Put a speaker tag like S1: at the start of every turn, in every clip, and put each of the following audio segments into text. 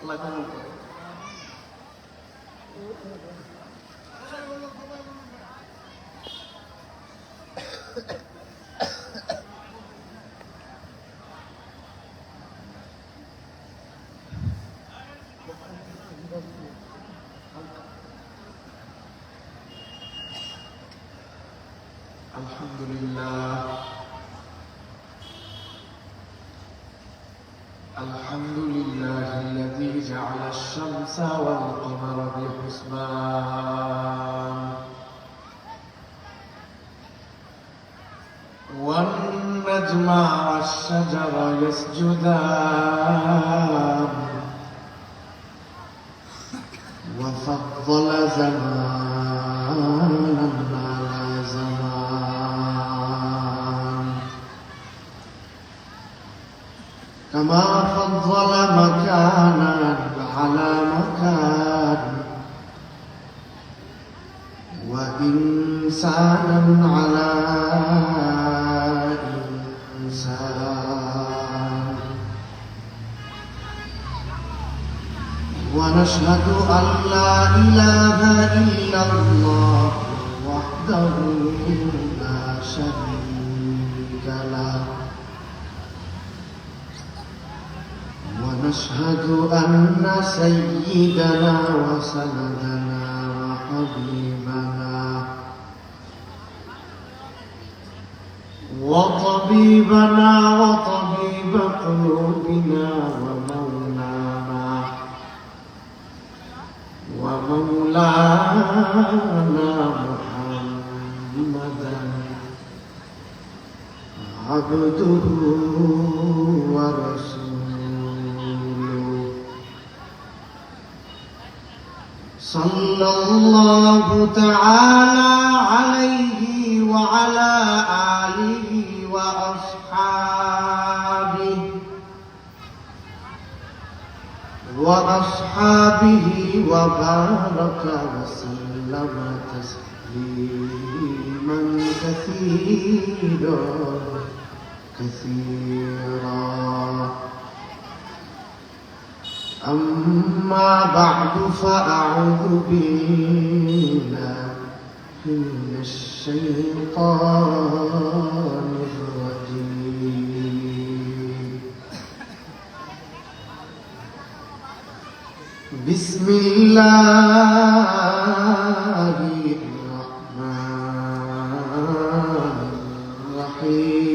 S1: আল্লাহ কবুল করে। আলহামদুলিল্লাহ الذي جعل الشمس والقمر بحسبان والنجم والشجر يسجدان وفضل زمانا على زمان كما فضل مكانا على مكان وإنسانا على إنسان ونشهد أن لا إله إلا الله وحده لا شريك له ونشهد أن سيدنا وسندنا وحبيبنا وطبيبنا وطبيب قلوبنا ومولانا محمدا عبده ورسوله صلى الله تعالى عليه وعلى آله وأصحابه وبارك وسلم تسليما كثيرا أما بعد فأعوذ بالله من الشيطان الرجيم بسم الله الرحمن الرحيم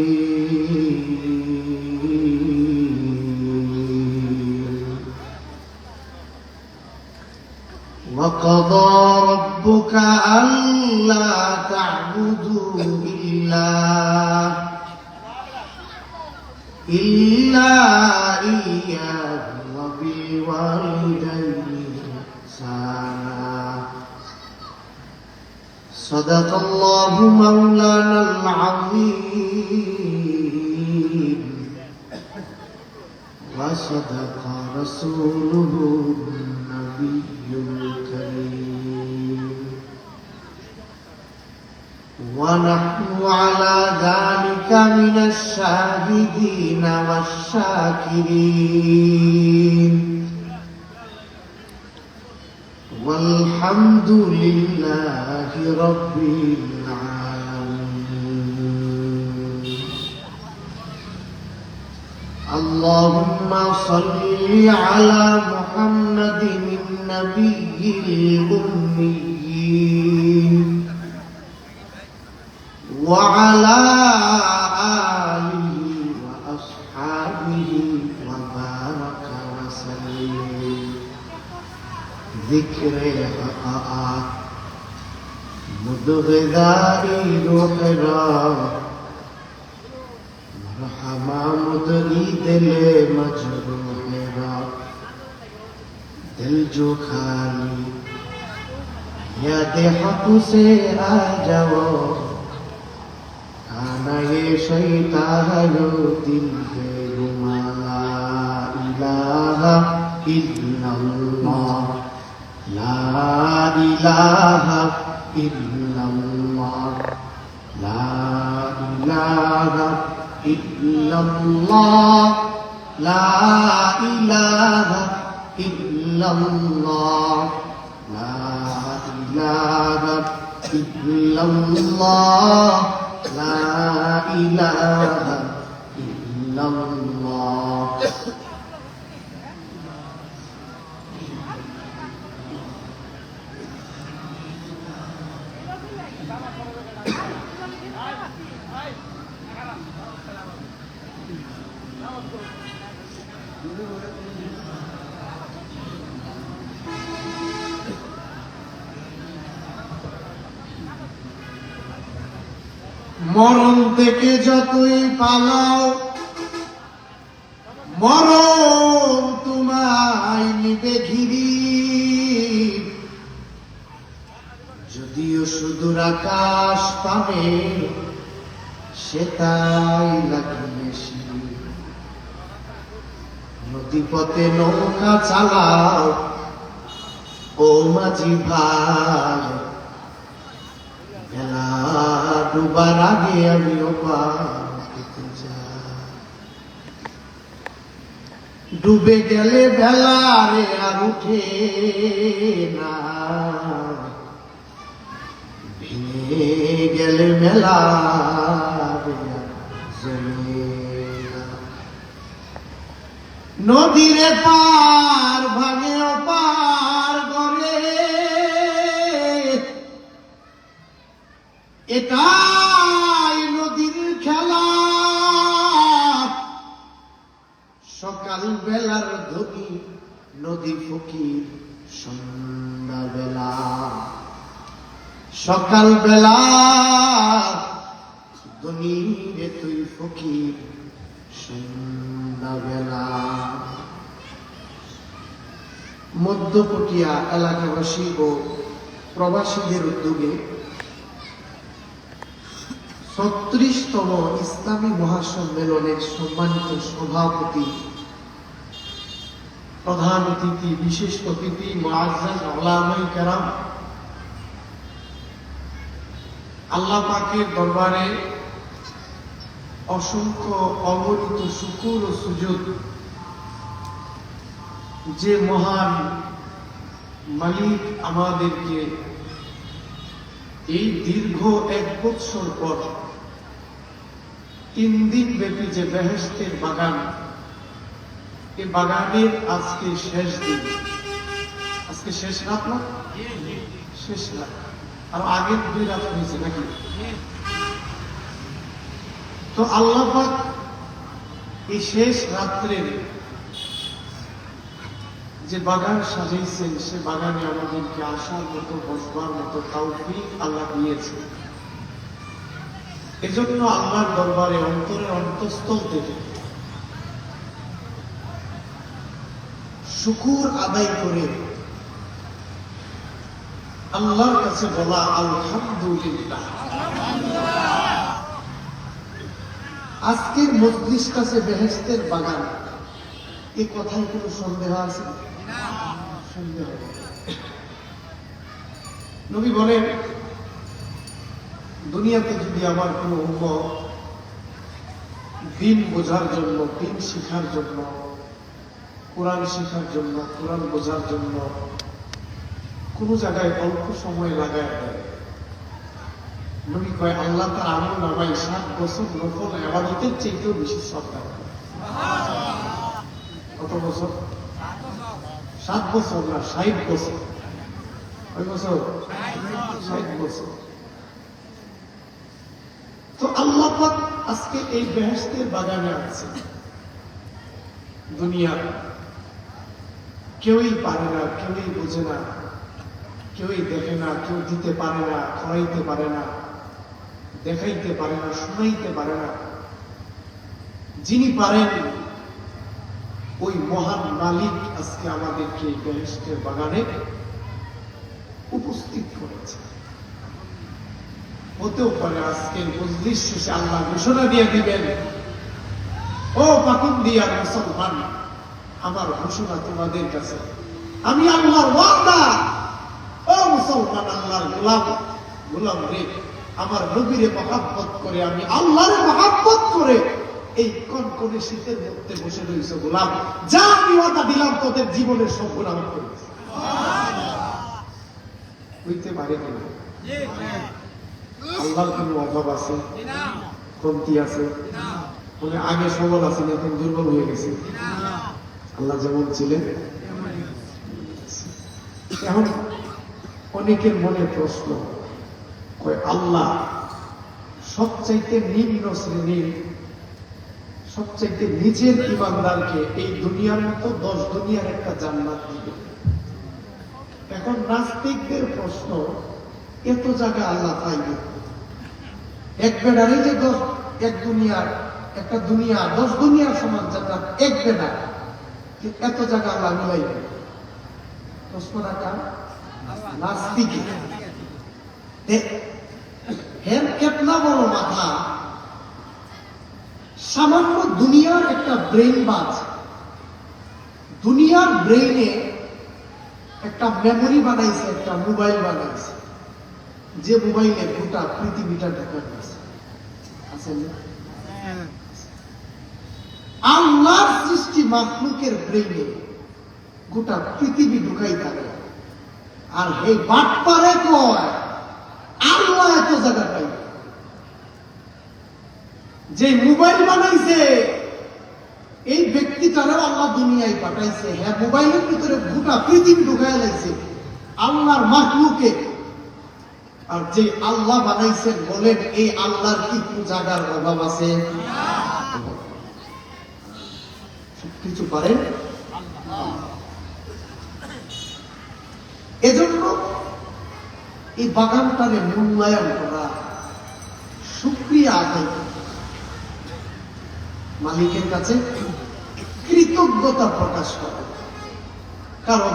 S1: وقضى ربك ألا تعبدوا إلا إياه وبالوالدين إحسانا صدق الله مولانا العظيم وصدق رسوله النبي الكريم ونحن على ذلك من الشاهدين والشاكرين والحمد لله رب العالمين. اللهم صل على محمد النبي الأمي وعلى آله وأصحابه وبارك وسلم. ذكر حقائق مدغذائي روحنا مرحمة مدغي دل مجروحنا دل جو خالی یاد حق سے آ جاؤ کھانا یہ شیطان دل ہے گما لا الہ الا اللہ لا الہ الا اللہ لا الہ الا اللہ لا الہ ইল্লাল্লাহ লা ইলাহা ইল্লাল্লাহ লা ইলাহা ইল্লাল্লাহ। মরণ থেকে যতই পালাও মরণ তোমায় নিবে ঘিরি, যদিও সুদূর আকাশ পাবে সেটাই লাগিবে সিঁড়ি। নদীপথে নৌকা চালাও ও মাঝি ভাই, বেলা ডুবার আগে আমিও পার পেতে যাই। ডুবে গেলে বেলা রে আর উঠে না, ভেঙে গেলে মেলা রে আর জমে না। নদীরে পার ভাঙে পার করে, এটাই নদীর খেলা। সকাল বেলার ধনী নদী ফকির সন্ধ্যা বেলা, সকাল বেলা ধনী রে তুই ফকির সন্ধ্যা বেলা। মধ্যপটিয়া এলাকাবাসী ও প্রবাসীদের উদ্যোগে ৩৬তম ইসলামী মহাসম্মেলনের সম্মানিত সভাপতি, প্রধান অতিথি, বিশেষ অতিথি মুআজ্জাজ উলামায়ে কেরাম, আল্লাহ পাকের দরবারে অসংখ্য অগণিত শুকর ও সুজুদ, যে মহান মালিক আমাদেরকে এই দীর্ঘ ১ বৎসর পর ৩ দিন ব্যাপী যে বেহেশতের বাগান, এই বাগানের আজকে শেষ দিন। আজকে শেষ রাত না? শেষ রাত। আর আগের 2 রাত হয়েছে নাকি? তো আল্লাহ পাক এই শেষ রাত্রের যে বাগান সাজাইছেন, সে বাগানে আমাদেরকে আসার মতো, বসবার মতো তৌফিক আল্লাহ দিয়েছে। এজন্য আল্লাহর দরবারে অন্তরের অন্তঃস্থল থেকে শুকর আদায় করে আল্লাহর কাছে বলা আলহামদুলিল্লাহ। আজকের মজলিস কাছে বেহেশতের বাগান, এই কথায় কোনো সন্দেহ আছে? সন্দেহ। নবী বলেন, দুনিয়াতে যদি আমার কোনো উম্মত দ্বীন বোঝার জন্য, দ্বীন শিখার জন্য, কোরআন শিখার জন্য, কোরআন বোঝার জন্য কোন জায়গায় অল্প সময় লাগায় দেয়, নবী কয় আল্লাহ তার আমল নামায় 7 বছর নফল ইবাদতের চাইতেও বেশি সওয়াব দেয়। কত বছর? 7 বছর না, 60 বছর। কয় বছর? 60 বছর। তো আল্লাহ পাক আজকে এই বেহেশতের বাগানে আছে। দুনিয়া কেউই পারে না, কেউই বোঝে না, কেউই দেখে না, কেউ দিতে পারে না, খাওয়াইতে পারে না, দেখাইতে পারে না, শোনাইতে পারে না। যিনি পারেন ওই মহান মালিক আজকে আমাদেরকে বেহেশতের বাগানে উপস্থিত করেছে। হতেও পারে আজকের মজলিস শেষে আল্লাহ ঘোষণা দিয়ে দিবেন, ও পাকুন্দিয়ার মুসলমান, আমার ঘোষণা তোমাদের কাছে, আমি আল্লাহর ওয়াদা, ও মুসলমান, আল্লাহর গোলাম রে, আমার নবীরে মহাব্বত করে, আমি আল্লাহরে মহাব্বত করে এই কনকনে শীতের মধ্যে বসে রয়েছে গোলাম, যা আমি ওয়াদা দিলাম তোদের জীবনের সব গুণ আমি করেছি। বুঝতে পারে কিনা? আল্লাহর কোন অভাব আছে? কমতি আছে? মানে আগে সবল আছেন, এখন দুর্বল হয়ে গেছে? আল্লাহ যেমন ছিলেন। এখন অনেকের মনে প্রশ্ন, কয় আল্লাহ সবচাইতে নিম্ন শ্রেণীর, সবচাইতে নিচের ইমানদারকে এই দুনিয়ার মতো 10 দুনিয়ার একটা জান্নাত দিবে। এখন নাস্তিকদের প্রশ্ন, এত জায়গা আল্লাহ পাইবে? এক বেড়ারে যে 10 এক দুনিয়ার একটা দুনিয়া 10 দুনিয়ার সমান জান্নাত এক বেড়া, এত জায়গা আল্লাহ মিলাইবে? প্রশ্ন রাখা নাস্তিকে। হের কেতনা বড় মাথা, সামান্য দুনিয়ার একটা ব্রেইন বাজ, দুনিয়ার ব্রেইনে একটা মেমোরি বানাইছে, একটা মোবাইল বানাইছে, যে মোবাইলে গোটা পৃথিবীটা ঢাকা আছে। আল্লাহর সৃষ্টি মাখলুকের ব্রেইনে গোটা পৃথিবী ঢুকাই থাকে। আর এই বাটপারে কয় আল্লাহ এত জায়গা পাই, যে মোবাইল বানাইছে এই ব্যক্তিটারও আল্লাহ দুনিয়ায় পাঠাইছে। হ্যাঁ, মোবাইলের ভিতরে গোটা পৃথিবী ঢুকাই লাগছে আল্লাহর মাখলুকে। আর যে আল্লাহ বানাইছেন, বলেন এই আল্লাহর কি জায়গার অভাব আছে? সবকিছু পারেন। এজন্য এই বাগানটারে মূল্যায়ন করা, শুকরিয়া আদায় করা, মালিকের কাছে কৃতজ্ঞতা প্রকাশ করা। কারণ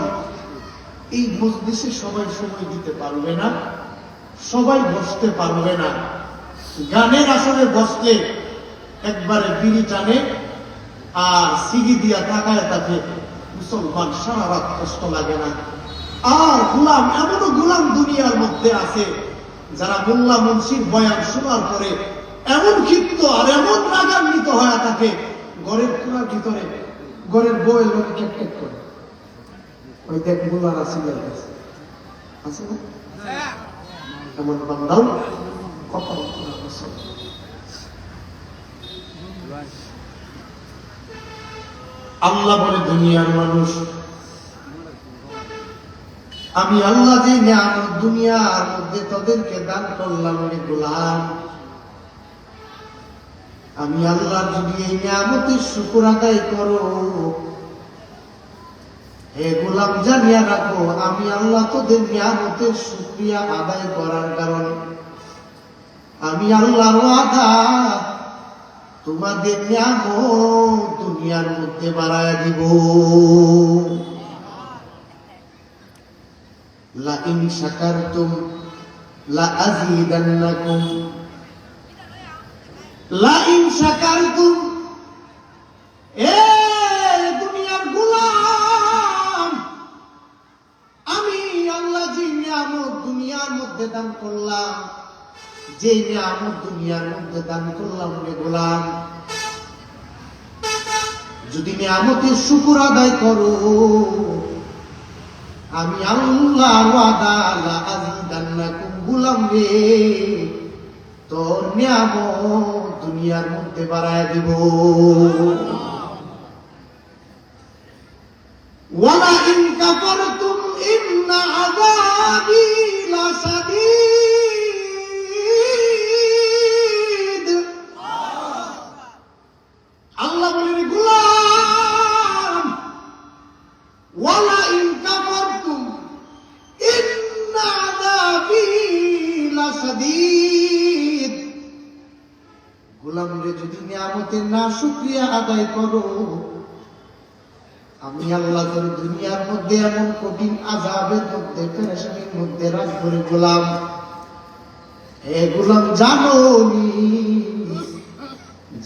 S1: এই মজলিসে সবাই সময় দিতে পারবে না, সবাই বসতে পারবে না। গানের আসরে বসলে একবারে বিড়ি টানে আর সিগি দিয়া তাকায় থাকে মুসলমান, সারা রাত কষ্ট লাগে না। আর গোলাম, এমনও গোলাম দুনিয়ার মধ্যে আছে যারা মোল্লা মুন্সির বয়ান শোনার পরে এমন ক্ষিপ্ত আর এমন রাগান্বিত হয়ে থাকে, ঘরের খোলার ভিতরে ঘরের বউয়ের লোক কেট করে, ওই দেখ মোল্লার আসিলের কাছে আছে না? এমন বান্দাও কপাল। আল্লাহ বলে, দুনিয়ার মানুষ, আমি আল্লাহ যে নিয়ামত দুনিয়ার মধ্যে তোদেরকে দান করলাম রে গোলাম, আমি আল্লাহ যদি এই নিয়ামতের শুকর আদায় করো, হে গোলাম জানিয়া রাখো, আমি আল্লাহ তোদের নিয়ামতের শুকরিয়া আদায় করার কারণে আমি আল্লাহর ওয়াদা তোমাদের নিয়ামত দুনিয়ার মধ্যে বাড়ায় দিব। লা ইন শাকারতুম লা আযীদান্নাকুম, লা ইন শাকারতুম, এ দুনিয়ার গোলাম, আমি আল্লাহ যে নিয়ামত দুনিয়ার মধ্যে দান করলাম, যে নিয়ামত দুনিয়ার মধ্যে দান করলাম রে গোলাম, যদি নিয়ামতের শুকর আদায় করো, আমি আল্লাহ ওয়াদা লা আযীদান্নাকুম, গোলাম রে তোর নিয়ামত দুনিয়ার মধ্যে বাড়ায় দিব। ওয়ালা ইন কাফারতুম ইন্না আযাবি লাশাদীদ। আল্লাহ বলেন, গোলাম, ওয়ালা ইন কাফারতুম ইন্না আযাবি লাশাদীদ। গোলাম রে যদি নিয়ামতের না শুকরিয়া আদায় করো, আমি আল্লাহ তোর দুনিয়ার মধ্যে এমন কঠিন আযাবের মধ্যে, পেরেশানির মধ্যে রাখবো রে গোলাম। হে গোলাম, জানো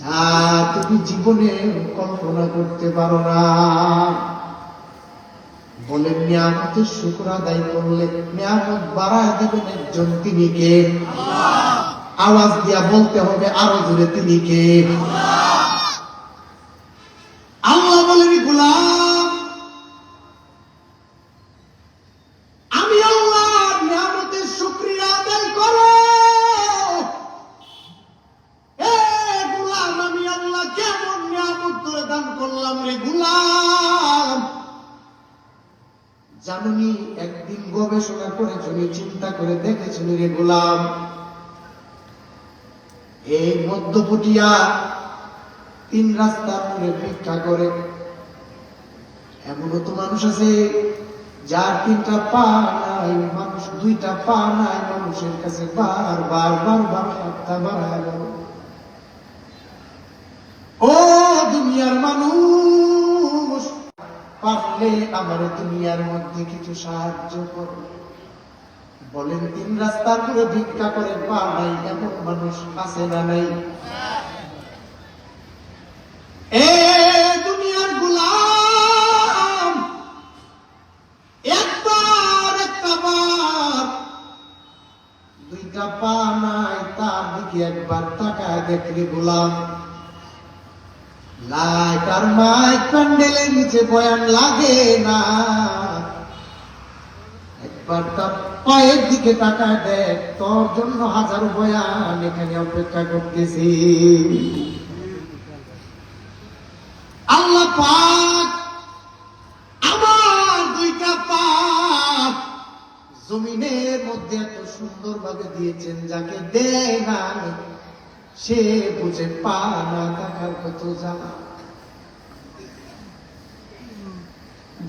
S1: যা তুমি জীবনে কল্পনা করতে পারো না। বলেন, নিয়ামতের শুকর আদায় করলে নিয়ামত বাড়ায় দিবেন একজন, তিনি কে? আওয়াজ দিয়া বলতে হবে আরো জোরে, তিনি কে? জানুনি একদিন গবেষণা করে তুমি চিন্তা করে দেখেছিল রে গোলাম, এই মধ্যপটিয়া 3 রাস্তার মোড়ে ভিক্ষা করে। এমনও তো মানুষ আছে যার 3টা পা নাই, মানুষ 2টা পা নাই, মানুষের কাছে বারবার হাতটা বাড়ায় গেল। ও দুনিয়ার মানুষ, পারলে আমার দুনিয়ার মধ্যে কিছু সাহায্য করো। বলেন 3 রাস্তার মোড়ে ভিক্ষা করে পা নাই এমন মানুষ আছে না নাই? এ দুনিয়ার গোলাম, একবার 2টা পা নাই, তার দিকে একবার তাকায় দেখলে গোলাম, লাইট আর মাইক প্যান্ডেলের নিচে বয়ান লাগে না, একবার তার পায়ের দিকে তাকায় দেখ, তোর জন্য হাজার বয়ান এখানে অপেক্ষা করতেছি। আল্লাহ পাক আমার 2টা পা জমিনের মধ্যে এত সুন্দর ভাবে দিয়েছেন, যাকে দেয় না সে বুঝে পা না থাকার কত জ্বালা।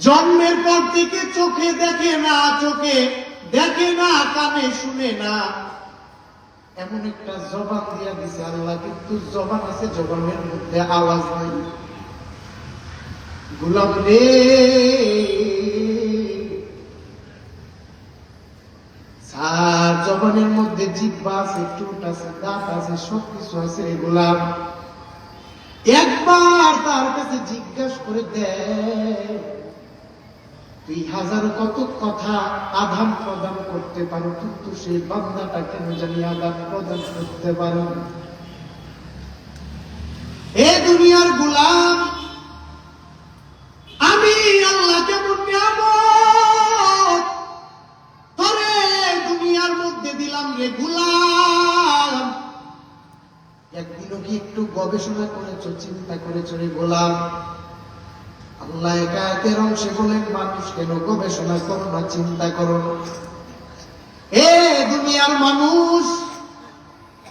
S1: জন্মের পর থেকে চোখে দেখে না, কানে শুনে না, এমন একটা জবান দিয়া দিছে আল্লাহ, কিন্তু জবান আছে, জবানের মধ্যে আওয়াজ নাই। গোলাম রে, সার জবানের মধ্যে জিহ্বা আছে, ঠোঁট আছে, দাঁত আছে, সবকিছু আছে রে গোলাম, একবার তার কাছে জিজ্ঞাসা করে দেয়, তুই হাজার কত কথা আদান প্রদান করতে পারো, কিন্তু সেই বান্দাটা কেন জানি আদান প্রদান করতে পারো না। এ দুনিয়ার গোলাম, আমি আল্লাহ কেমন নিয়ামত তোরে দুনিয়ার মধ্যে দিলাম রে গোলাম, একদিনও কি একটু গবেষণা করেছো, চিন্তা করেছো রে গোলাম? আল্লাহ একায়েতের অংশে বলেন, মানুষ কেন গবেষণা করো না, চিন্তা করো না। এ দুনিয়ার মানুষ,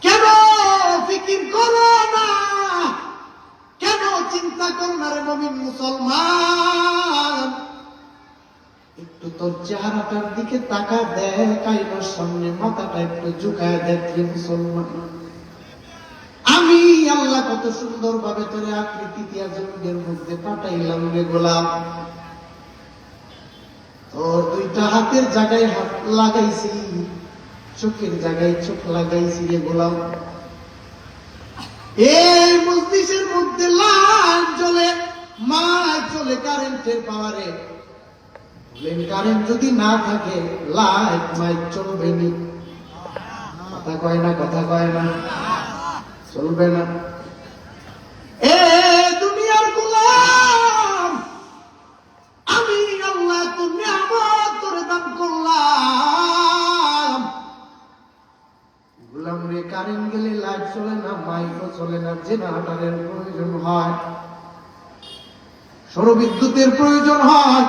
S1: কেন ফিকির করো না, কেন চিন্তা করো না রে মুমিন মুসলমান? একটু তোর চেহারাটার দিকে তাকা দেখ, আয়নার সামনে মাথাটা একটু ঝুঁকায় দেখ রে মুসলমান, আমি আল্লাহ কত সুন্দর ভাবে তোরে আকৃতি দিয়া জমিনের মধ্যে পাঠাইলাম রে গোলাম। তোর 2টা হাতের জায়গায় হাত লাগাইছি, চোখের জায়গায় চোখ লাগাইছি রে গোলাম। এই মজলিসের মধ্যে লাইট জ্বলে, মাইক চলে কারেন্টের পাওয়ারে। বলেন কারেন্ট যদি না থাকে লাইট মাইক চলবে নি? কথা কয় না, চলবে না। এ দুনিয়ার গোলাম, আমি আল্লাহ তুমি নিয়ামত তোরে দান করলাম। গোলাম রে, কারেন্ট গেলে লাইট চলে না, মাইকও চলে না, জেনারেটরের প্রয়োজন হয়, সৌরবিদ্যুতের প্রয়োজন হয়,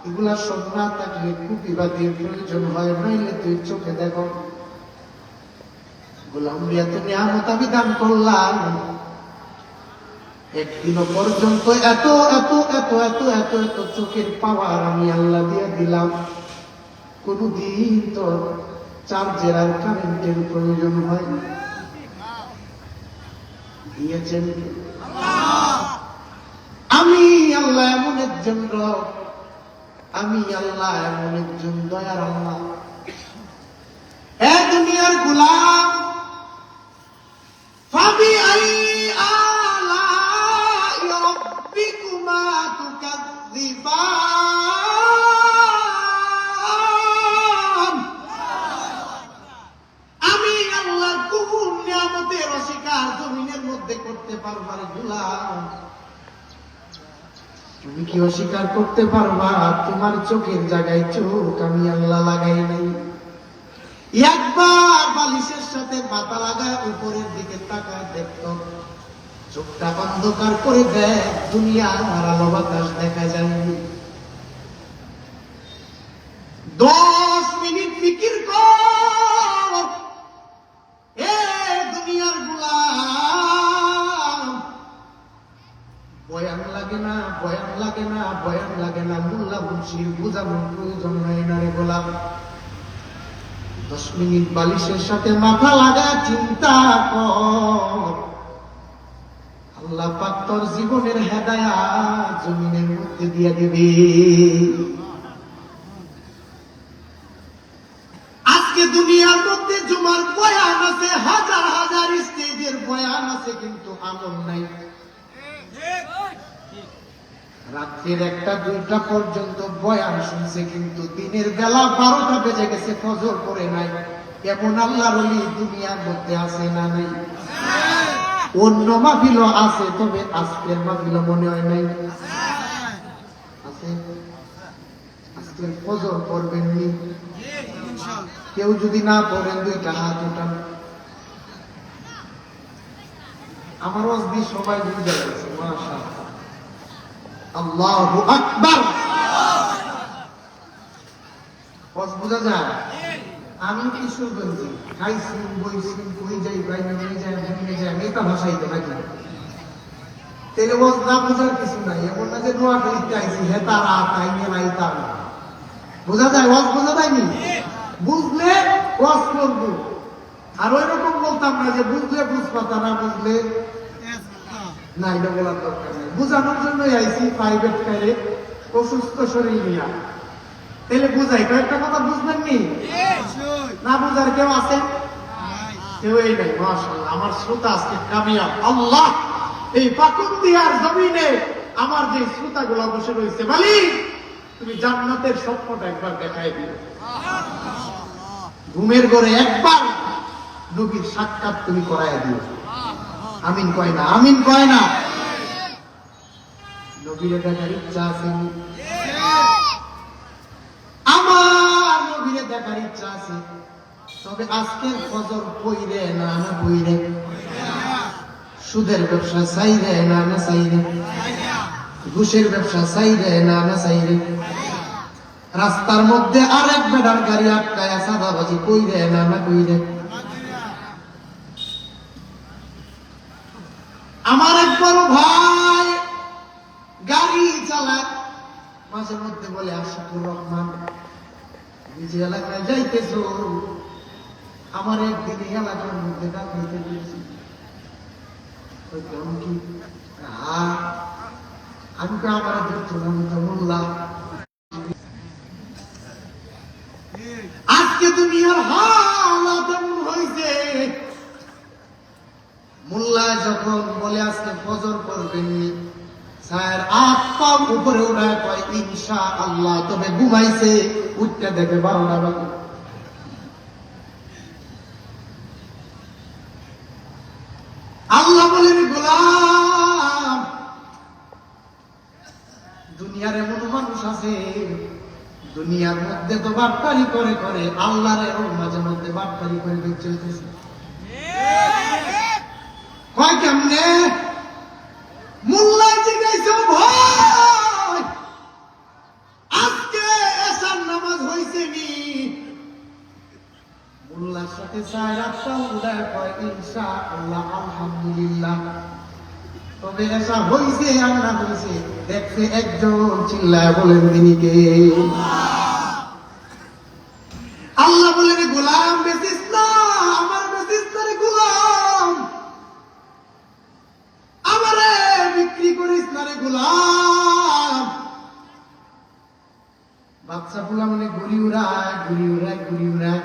S1: এগুলা সব না থাকলে কুপিবাতির প্রয়োজন হয়, নাইলে তুই চোখে দেখো। গোলাম রে, এত নিয়ামত আমি দান করলাম, একদিনও পর্যন্ত এত এত এত এত এত এত চোখের পাওয়ার আমি আল্লাহ দিয়ে দিলাম, কোনদিন তো চার্জের আর কারেন্টের প্রয়োজন হয় দিয়েছেন? আমি আল্লাহ এমন একজন রব, আমি আল্লাহ এমন একজন দয়ার আল্লাহ। এ দুনিয়ার গোলাম, ফাবিআই আলাই রাব্বিকুমা তুকাযযিবান, আমি আল্লাহর কোন নিয়ামতের অস্বীকার জমিনের মধ্যে করতে পারবা রে গোলাম? তুমি কি অস্বীকার করতে পারবা? তোমার চোখের জায়গায় চোখ আমি আল্লাহ লাগাই নাই। একবার বালিশের সাথে মাথা লাগায় উপরের দিকে তাকায় দেখত, চোখটা অন্ধকার করে দেয়, দুনিয়া আর আলো বাতাস দেখা যায়নি। লাগে না, মোল্লা মুন্সির বুঝানোর প্রয়োজন হয় না রে গোলাম। 10 মিনিট বালিশের সাথে মাথা লাগা চিন্তা কর, আল্লাহ পাক তোর জীবনের হেদায়েত জমিনের মধ্যে দিয়ে দিবে। আজকে দুনিয়ার মধ্যে জুমার বয়ান আছে, হাজার হাজার স্টেজের বয়ান আছে, কিন্তু আমল নাই। রাত্রের 1টা 2টা পর্যন্ত বয়ান শুনছে, কিন্তু দিনের বেলা 12টা বেজে গেছে, ফজর পড়ে নাই। এমন আল্লাহর ওলি দুনিয়ার মধ্যে আছে না নাই? অন্য মাহফিলও আছে, তবে আজকের মাহফিল মনে হয় নাই আছে। আজকের ফজর পড়বেন নি? কেউ যদি না পড়েন 2টা হাত উঠান। আমার ওয়াজদি সবাই বুঝে গেছে, মাশাআল্লাহ, আল্লাহু আকবার। ওয়াজ বুঝা যায়? আমি কিছু বলছি, খাইছি বইছি, কই যাই বাইরে নিয়ে যাই ভেঙে যাই, মেটা ভাষাই তো নাকি তেলে ওয়াজ না বুঝার কিছু নাই। এমন না যে দোয়া করিতে আইছি হে তারা তাই নিয়ে নাই তার বোঝা যায়, ওয়াজ বোঝা যায়নি। বুঝলে ওয়াজ করবো, আর ওই রকম বলতাম না যে বুঝলে বুঝপাতা, না বুঝলে না, এটা বলার দরকার নেই। বুঝানোর জন্যই আইছি, প্রাইভেট কারে অসুস্থ শরীর নিয়া। তাহলে বুঝাই কয়েকটা কথা বুঝবেন নি? না বুঝার কেউ আছে? কেউ এই নাই। মাশাআল্লাহ, আমার শ্রোতা আজকে কামিয়াব। আল্লাহ এই পাকুন্দিয়ার জমিনে আমার যে শ্রোতাগুলো বসে রয়েছে, মালিক তুমি জান্নাতের স্বপ্নটা একবার দেখাই দিও। ঘুমের ঘরে একবার নবীর সাক্ষাৎ তুমি করায় দিও। আমিন কয় না? আমিন কয় না? নবীর দেখার ইচ্ছা আছে? আমার নবীরে দেখার ইচ্ছা আছে, তবে আজকের ফজর পইরে না না পইরে, সুদের ব্যবসা চাইরে না না চাইরে, ঘুষের ব্যবসা চাইরে না না চাইরে, রাস্তার মধ্যে আরেক বেড়ার গাড়ি আটকায় সাদাবাজি কইরে না না কইরে। আমার এক বড় ভাই গাড়ি চালায়, মাঝে মধ্যে বলে আশিকুর রহমান নিজে এলাকায় যাইতেছ, আমার একদিন এলাকার মধ্যে ডাকাইতে দিয়েছি। আমি তো আমার দেখতো না, আমি তো মোল্লা। আজকে দুনিয়ার হালাত এমন হয়েছে, মোল্লা যখন বলে আজকে ফজর করবেননি, ছায়ের 8 পা উপরে উঠায় কয় ইনশাআল্লাহ, তবে ঘুমাইছে, উঠতে দেখে 12টা বাজে। আল্লাহ বলেন গোলাম, দুনিয়ার এমন মানুষ আছে, দুনিয়ার মধ্যে তো বাটপারি করে করে আল্লাহর মাঝে মধ্যে বাটপারি করে চলতেছে। কয় কেমনে? মোল্লায় জিজ্ঞাসা, ভাই আজকে এশার নামাজ হইছে নি? মোল্লার সাথে 4-8টা উড়ায় কয় ইনশাআল্লাহ, আলহামদুলিল্লাহ, তবে এশা হইছে আর না হইছে দেখছে একজন, চিল্লায় বলেন তিনি কে? আল্লাহ বলেন গোলাম বেচিস না, আমার বেচিস না রে গোলাম, আমারে বিক্রি করিস না রে গোলাম। বাচ্চা পোলা মানে ঘুরি উড়ায় ঘুরি উড়ায় ঘুরি উড়ায়,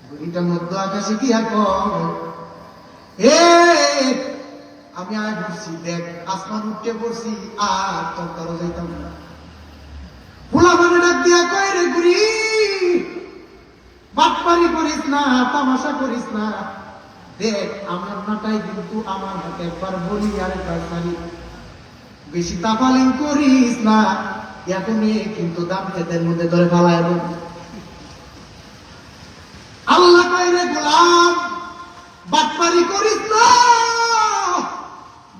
S1: ঘুরিটা মধ্য আকাশে কি এখন আমি আয় ঘুরছি, দেখ আসমান উঠতে পড়ছি, আর তোর তারও যাইতাম না। পোলা মানে ডাক দিয়া কয় রে ঘুরি, বাটপারি করিস না, তামাশা করিস না, দেখ আমার নাটাই কিন্তু আমার হাতে একবার বলি আর একবার সারি, বেশি তাপালিং করিস না, এখনই কিন্তু দাম খেতের মধ্যে ধরে ফালায়। আল্লাহ কয় রে গোলাম, বাটপারি করিস না,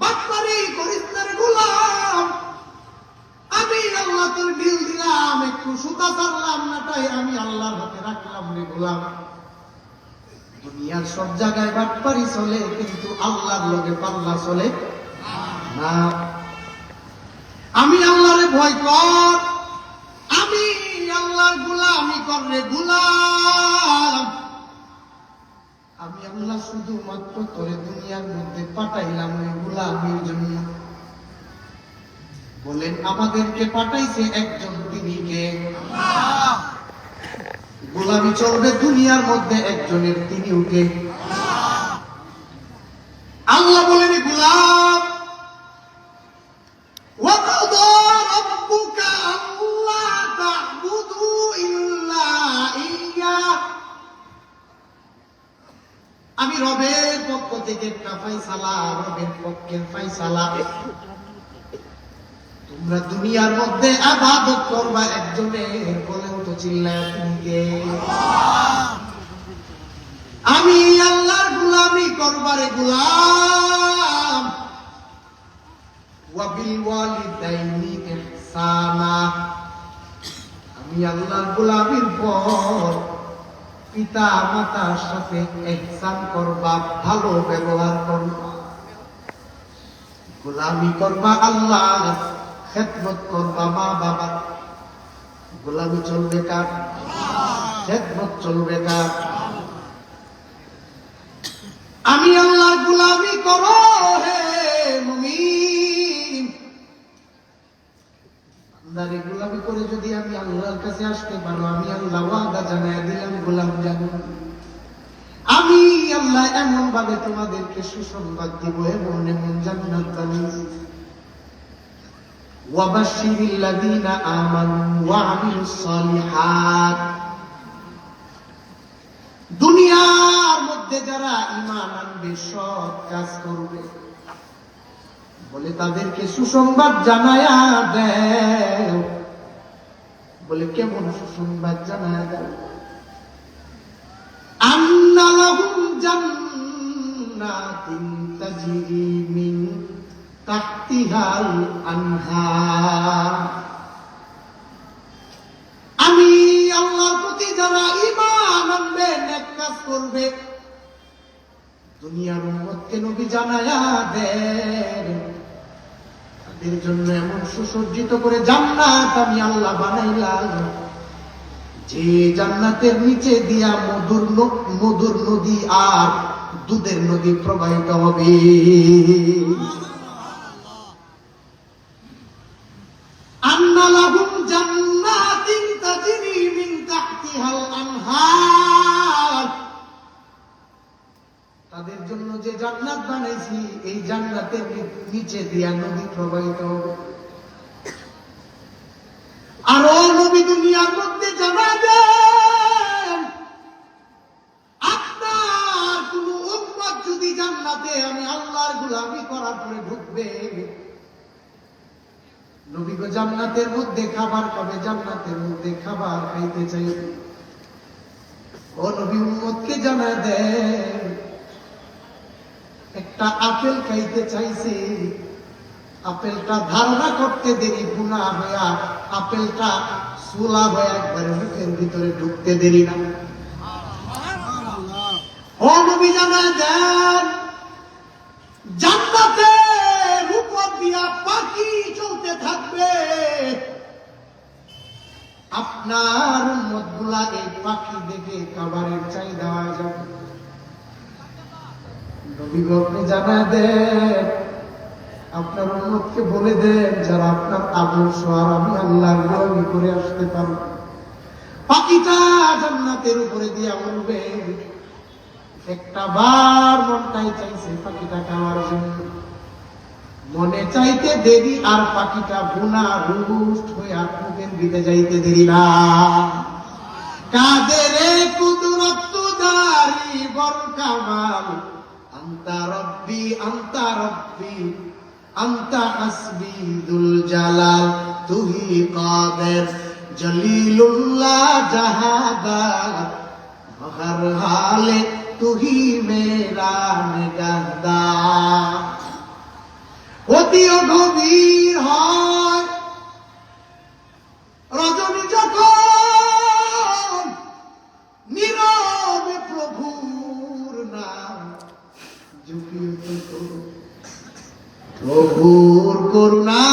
S1: বাটপারি করিস না রে গোলাম, আমি আল্লাহ তোর ডিল দিলাম, একটু সুতা ছাড়লাম না, তাই আমি আল্লাহর হাতে রাখলাম রে গোলাম। দুনিয়ার সব জায়গায় বাটপারি চলে, কিন্তু আল্লাহর লগে পাল্লা চলে না। আমি আল্লাহরে ভয় কর, আমি আল্লাহর গোলামি করলে গোলাম। আমি আল্লাহ শুধুমাত্র তোরে দুনিয়ার মধ্যে পাঠাইলাম ওই গোলামির জন্য। বলেন আমাদেরকে পাঠাইছে একজন, তিনি কে? গোলামি চলবে দুনিয়ার মধ্যে একজনের, তিনি কে? আল্লাহ বলেন গোলাম وَقَضَى رَبُّكَ أَلَّا تَعْبُدُوا إِلَّا إِيَّاهُ। আমি রবের পক্ষ থেকে একটা ফায়সালা, রবের পক্ষের ফায়সালা, তোমরা দুনিয়ার মধ্যে ইবাদত করবা একজনের। বলেন তো চিল্লায় তিনি কে? আমি আল্লাহর গোলামি করবারে গোলাম। ওয়াবিল ওয়ালিদাইনি ইহসানা, আমি আল্লাহর গোলামির পর পিতা মাতার সাথে ইহসান করবা, ভালো ব্যবহার করবা। গোলামি করবা আল্লাহ, খেদমত করবা মা বাবা। গোলামি চলবে কার? খেদমত চলবে কার? আমি আল্লাহর গোলামি করো হে মুমিন। আল্লাহর গোলামি করে যদি আমি আল্লাহর কাছে আসতে পারো, আমি আল্লাহ ওয়াদা জানায় দিলাম গোলাম জানো, আমি আল্লাহ এমন ভাবে তোমাদেরকে সুসংবাদ দিব, এমন এমন জান্নাত বানিয়ে। ওয়াবাশশিরিল লাযীনা আমানু ওয়া আমিলুস সালিহাত, দুনিয়ার মধ্যে যারা ঈমান আনবে, সৎ কাজ করবে, বলে তাদেরকে সুসংবাদ জানায়া দেও। বলে কেমন সুসংবাদ জানায়া দেও? আন্না লাহুম জান্নাতিন তাজরি মিন তাহতিহাল আনহার। আমি আল্লাহর প্রতি যারা ঈমান আনবে, নেক কাজ করবে, দুনিয়ার উম্মতকে নবী জানায়া দেন, তাদের জন্য এমন সুসজ্জিত করে জান্নাত আমি আল্লাহ বানাইলাম, যে জান্নাতের নিচে দিয়া মধুর নদী আর দুধের নদী প্রবাহিত হবে। আন্না লাহুম জান্নাতিন তাজরি মিন তাহতিহাল আনহার, তাদের জন্য যে জান্নাত বানাইছি, এই জান্নাতের নিচে দিয়া নদী প্রবাহিত হবে। আরো নবী দুনিয়ার মধ্যে জানা দেন, আপনার কোন উম্মত যদি জান্নাতে আমি আল্লাহর গোলামি করার পরে ঢুকবে, নবী গো জান্নাতের মধ্যে খাবার খাবে, জান্নাতের মধ্যে খাবার খাইতে চাইবে। ও নবী উম্মতকে জানা দেন, একটা আপেল খাইতে চাইছে, আপেলটা ধারণা করতে দেরি, গুনাহ হইয়া আপেলটা সুলা হয়ে একবারে মুখের ভিতরে ঢুকতে দেরি না। ও নবী জানা দেন, জান্নাতের উপর দিয়া পাখি চলতে থাকবে, আপনার উম্মতগুলা এই পাখি দেখে খাবারের চাহিদা হয়ে যাবে। নবী আপনি জানা দেন, আপনার উম্মতকে বলে দেন, যারা আপনার আদর্শ আর আমি আল্লাহর গোলামি করে আসতে পারো, পাখিটা জান্নাতের উপরে দিয়া উঠবে। একটা বার মনটাই চাইছে পাখিটা খাওয়ার জন্য, মনে চাইতে দেরি, আর পাখিটা বুনা রুষ্ট হয়ে মুখের দিতে যাইতে দেরি না। কাদের কুদরত দারি বড় কামাল, আন্তা রব্বি আন্তা রব্বি আন্তা হাসবি দুল জালাল, তুহি কাদের জলিলুল্লাহ জাহাদার, হর হালে তুহি মেরা নিগাহদার। অতিও গভীর হয় রজনী যখন, নীরবে প্রভুর নাম জপিতে, প্রভুর করুণা